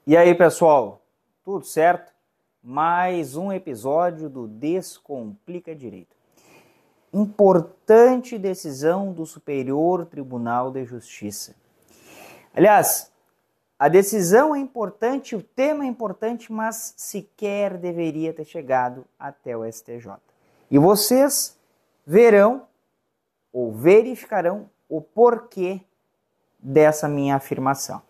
E aí, pessoal, tudo certo? Mais um episódio do Descomplica Direito. Importante decisão do Superior Tribunal de Justiça. Aliás, a decisão é importante, o tema é importante, mas sequer deveria ter chegado até o STJ. E vocês verão ou verificarão o porquê dessa minha afirmação.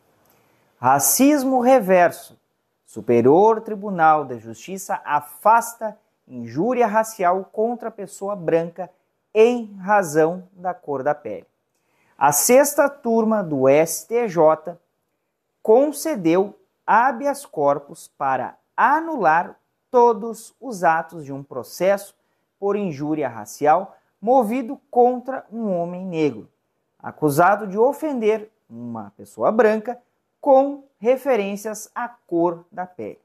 Racismo reverso. Superior Tribunal de Justiça afasta injúria racial contra pessoa branca em razão da cor da pele. A sexta turma do STJ concedeu habeas corpus para anular todos os atos de um processo por injúria racial movido contra um homem negro, acusado de ofender uma pessoa branca com referências à cor da pele.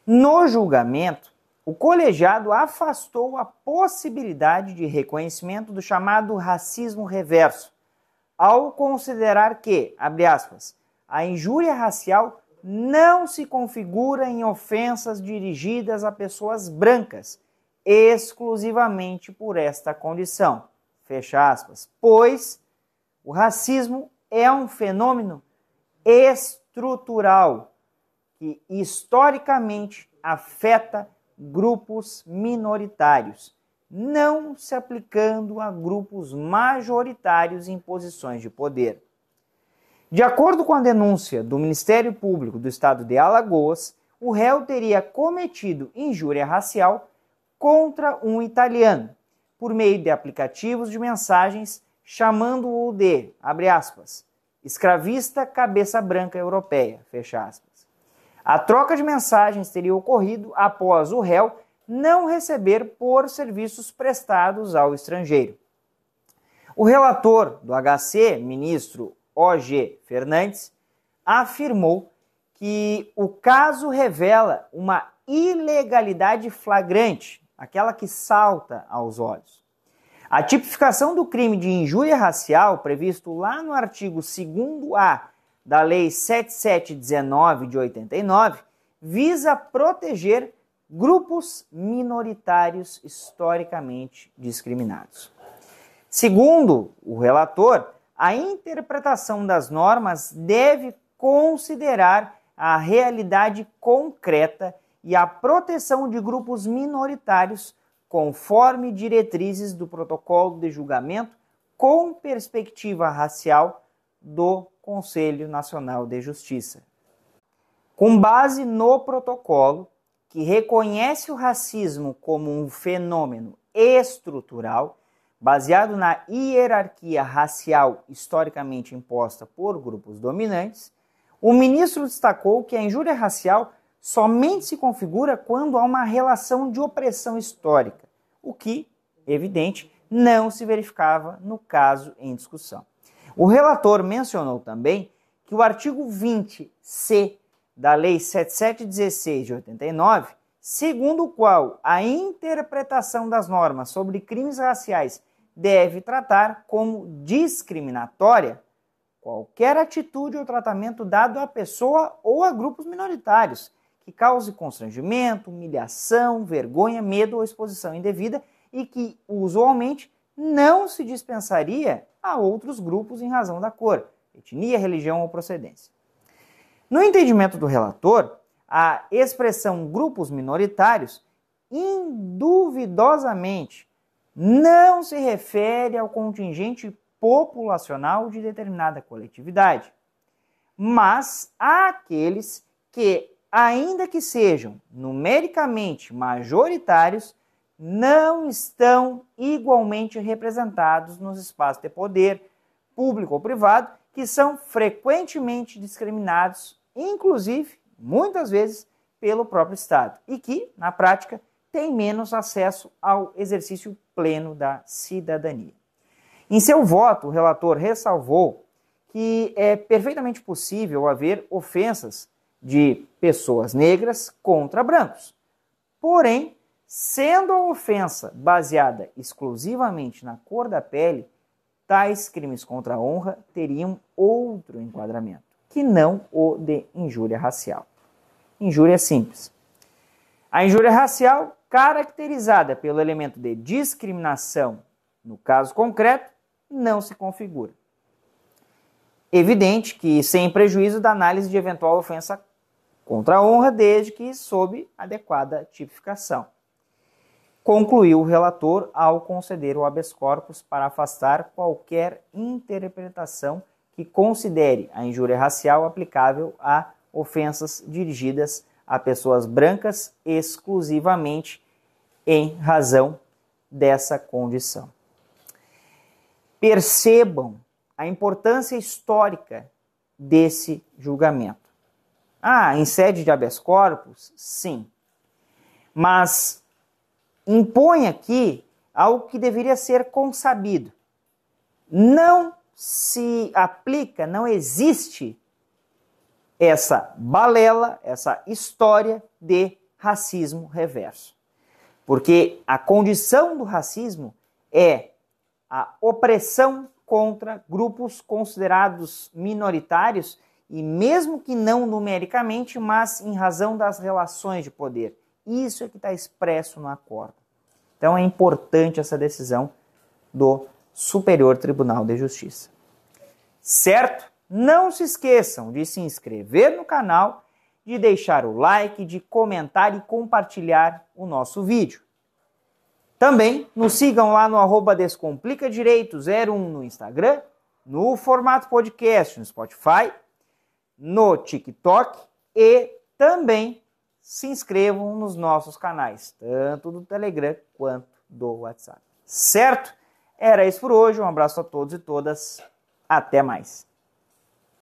No julgamento, o colegiado afastou a possibilidade de reconhecimento do chamado racismo reverso, ao considerar que, abre aspas, a injúria racial não se configura em ofensas dirigidas a pessoas brancas, exclusivamente por esta condição, fecha aspas, pois o racismo é um fenômeno estrutural que historicamente afeta grupos minoritários, não se aplicando a grupos majoritários em posições de poder. De acordo com a denúncia do Ministério Público do Estado de Alagoas, o réu teria cometido injúria racial contra um italiano, por meio de aplicativos de mensagens, chamando-o de, abre aspas, escravista cabeça branca europeia, fecha aspas. A troca de mensagens teria ocorrido após o réu não receber por serviços prestados ao estrangeiro. O relator do HC, ministro O.G. Fernandes, afirmou que o caso revela uma ilegalidade flagrante, aquela que salta aos olhos. A tipificação do crime de injúria racial, previsto lá no artigo 2º-A da Lei 7719 de 89, visa proteger grupos minoritários historicamente discriminados. Segundo o relator, a interpretação das normas deve considerar a realidade concreta e a proteção de grupos minoritários conforme diretrizes do protocolo de julgamento com perspectiva racial do Conselho Nacional de Justiça. Com base no protocolo, que reconhece o racismo como um fenômeno estrutural, baseado na hierarquia racial historicamente imposta por grupos dominantes, o ministro destacou que a injúria racial somente se configura quando há uma relação de opressão histórica, o que, evidente, não se verificava no caso em discussão. O relator mencionou também que o artigo 20C da Lei 7716 de 89, segundo o qual a interpretação das normas sobre crimes raciais deve tratar como discriminatória qualquer atitude ou tratamento dado à pessoa ou a grupos minoritários, que cause constrangimento, humilhação, vergonha, medo ou exposição indevida e que, usualmente, não se dispensaria a outros grupos em razão da cor, etnia, religião ou procedência. No entendimento do relator, a expressão grupos minoritários, induvidosamente, não se refere ao contingente populacional de determinada coletividade, mas àqueles que, ainda que sejam numericamente majoritários, não estão igualmente representados nos espaços de poder, público ou privado, que são frequentemente discriminados, inclusive, muitas vezes, pelo próprio Estado, e que, na prática, têm menos acesso ao exercício pleno da cidadania. Em seu voto, o relator ressalvou que é perfeitamente possível haver ofensas de pessoas negras contra brancos. Porém, sendo a ofensa baseada exclusivamente na cor da pele, tais crimes contra a honra teriam outro enquadramento. que não o de injúria racial. Injúria simples. A injúria racial, caracterizada pelo elemento de discriminação, no caso concreto, não se configura. Evidente que sem prejuízo da análise de eventual ofensa contra a honra, desde que sob adequada tipificação. Concluiu o relator ao conceder o habeas corpus para afastar qualquer interpretação que considere a injúria racial aplicável a ofensas dirigidas a pessoas brancas exclusivamente em razão dessa condição. Percebam a importância histórica desse julgamento. Em sede de habeas corpus? Sim. Mas impõe aqui algo que deveria ser consabido. Não se aplica, não existe essa balela, essa história de racismo reverso. Porque a condição do racismo é a opressão contra grupos considerados minoritários, e mesmo que não numericamente, mas em razão das relações de poder. Isso é que está expresso no acordo. Então é importante essa decisão do Superior Tribunal de Justiça. Certo? Não se esqueçam de se inscrever no canal, de deixar o like, de comentar e compartilhar o nosso vídeo. Também nos sigam lá no @descomplicadireito01 no Instagram, no formato podcast no Spotify, no TikTok e também se inscrevam nos nossos canais, tanto do Telegram quanto do WhatsApp. Certo? Era isso por hoje, um abraço a todos e todas, até mais.